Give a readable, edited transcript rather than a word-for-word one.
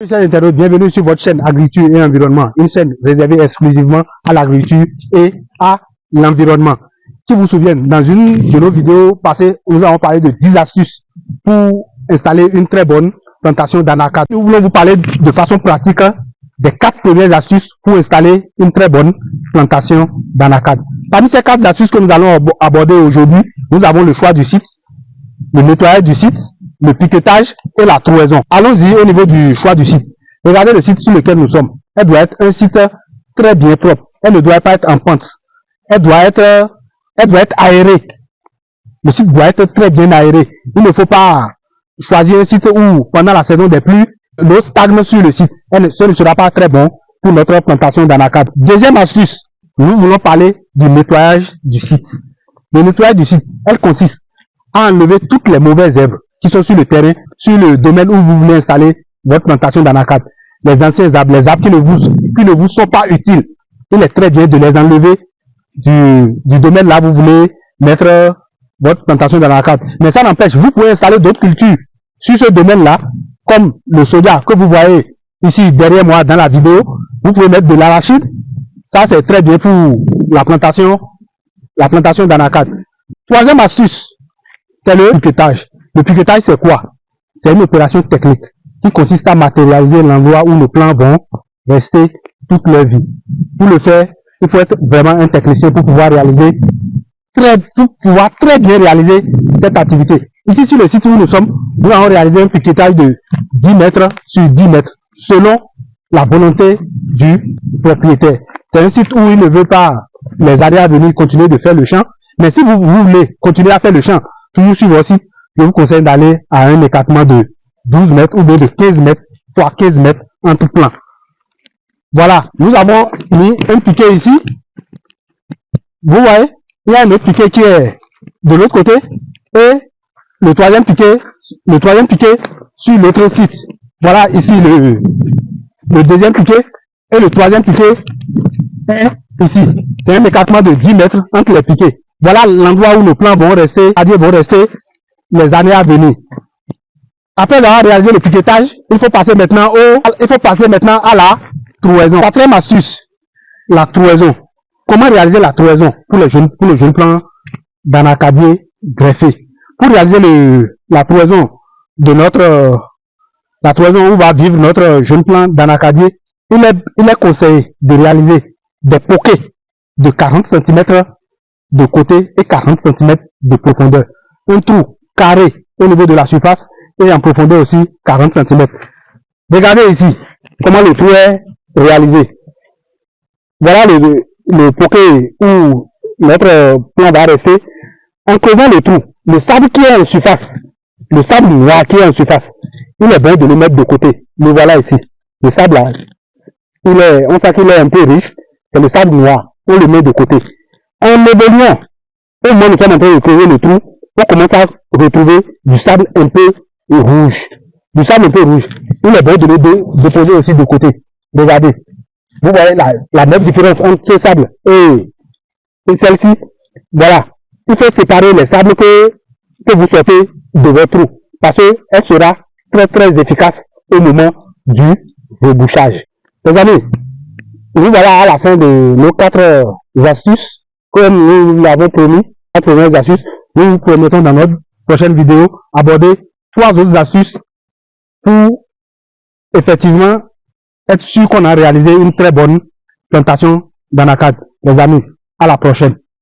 Chers internautes, bienvenue sur votre chaîne Agriculture et Environnement, une chaîne réservée exclusivement à l'agriculture et à l'environnement. Qui vous souvient, dans une de nos vidéos passées, nous avons parlé de 10 astuces pour installer une très bonne plantation d'anacarde. Nous voulons vous parler de façon pratique des 4 premières astuces pour installer une très bonne plantation d'anacarde. Parmi ces 4 astuces que nous allons aborder aujourd'hui, nous avons le choix du site, le nettoyage du site, le piquetage et la trouaison. Allons-y au niveau du choix du site. Regardez le site sur lequel nous sommes. Elle doit être un site très bien propre. Elle ne doit pas être en pente. Elle doit être aérée. Le site doit être très bien aéré. Il ne faut pas choisir un site où, pendant la saison des pluies, l'eau stagne sur le site. Ce ne sera pas très bon pour notre plantation d'anacarde. Deuxième astuce, nous voulons parler du nettoyage du site. Le nettoyage du site, elle consiste à enlever toutes les mauvaises herbes qui sont sur le terrain, sur le domaine où vous voulez installer votre plantation d'anacarde. Les anciens arbres, les arbres qui ne vous sont pas utiles. Il est très bien de les enlever du domaine là où vous voulez mettre votre plantation d'anacarde. Mais ça n'empêche, vous pouvez installer d'autres cultures sur ce domaine-là, comme le soja que vous voyez ici derrière moi dans la vidéo. Vous pouvez mettre de l'arachide. Ça, c'est très bien pour la plantation d'anacarde. Troisième astuce, c'est le piquetage. Le piquetage, c'est quoi? C'est une opération technique qui consiste à matérialiser l'endroit où nos plants vont rester toute leur vie. Pour le faire, il faut être vraiment un technicien pour pouvoir très bien réaliser cette activité. Ici, sur le site où nous sommes, nous allons réaliser un piquetage de 10 mètres sur 10 mètres, selon la volonté du propriétaire. C'est un site où il ne veut pas les années à venir continuer de faire le champ. Mais si vous voulez continuer à faire le champ, toujours sur votre site, je vous conseille d'aller à un écartement de 12 mètres ou bien de 15 mètres, voire 15 mètres entre plants. Voilà, nous avons mis un piquet ici. Vous voyez, il y a un autre piquet qui est de l'autre côté et le troisième piquet sur l'autre site. Voilà ici le deuxième piquet et le troisième piquet est ici. C'est un écartement de 10 mètres entre les piquets. Voilà l'endroit où nos plants vont rester, les années à venir. Après avoir réalisé le piquetage, il faut passer maintenant à la trouaison. Quatrième astuce, la trouaison. Comment réaliser la trouaison pour le jeune plant d'anacardier greffé? Pour réaliser la trouaison où va vivre notre jeune plant d'anacardier, il est conseillé de réaliser des poquets de 40 cm de côté et 40 cm de profondeur. Un trou carré au niveau de la surface et en profondeur aussi 40 cm. Regardez ici comment le trou est réalisé. Voilà le poquet où notre plant va rester. En creusant le trou, le sable qui est en surface, le sable noir qui est en surface, il est bon de le mettre de côté. Le voilà ici. Le sable là, on sait qu'il est un peu riche. C'est le sable noir. On le met de côté. En évoluant, au moment où nous sommes en train de creuser le trou, on commence à retrouver du sable un peu rouge. Du sable un peu rouge. Il est bon de le déposer aussi de côté. Regardez. Vous voyez la nette différence entre ce sable et celle-ci. Voilà. Il faut séparer les sables que vous sortez de votre trou. Parce qu'elle sera très efficace au moment du rebouchage. Les amis, nous voilà à la fin de nos 4 astuces. Comme nous l'avons promis, 4 premières astuces, nous vous promettons dans notre prochaine vidéo aborder 3 autres astuces pour effectivement être sûr qu'on a réalisé une très bonne plantation d'anacarde. Les amis, à la prochaine.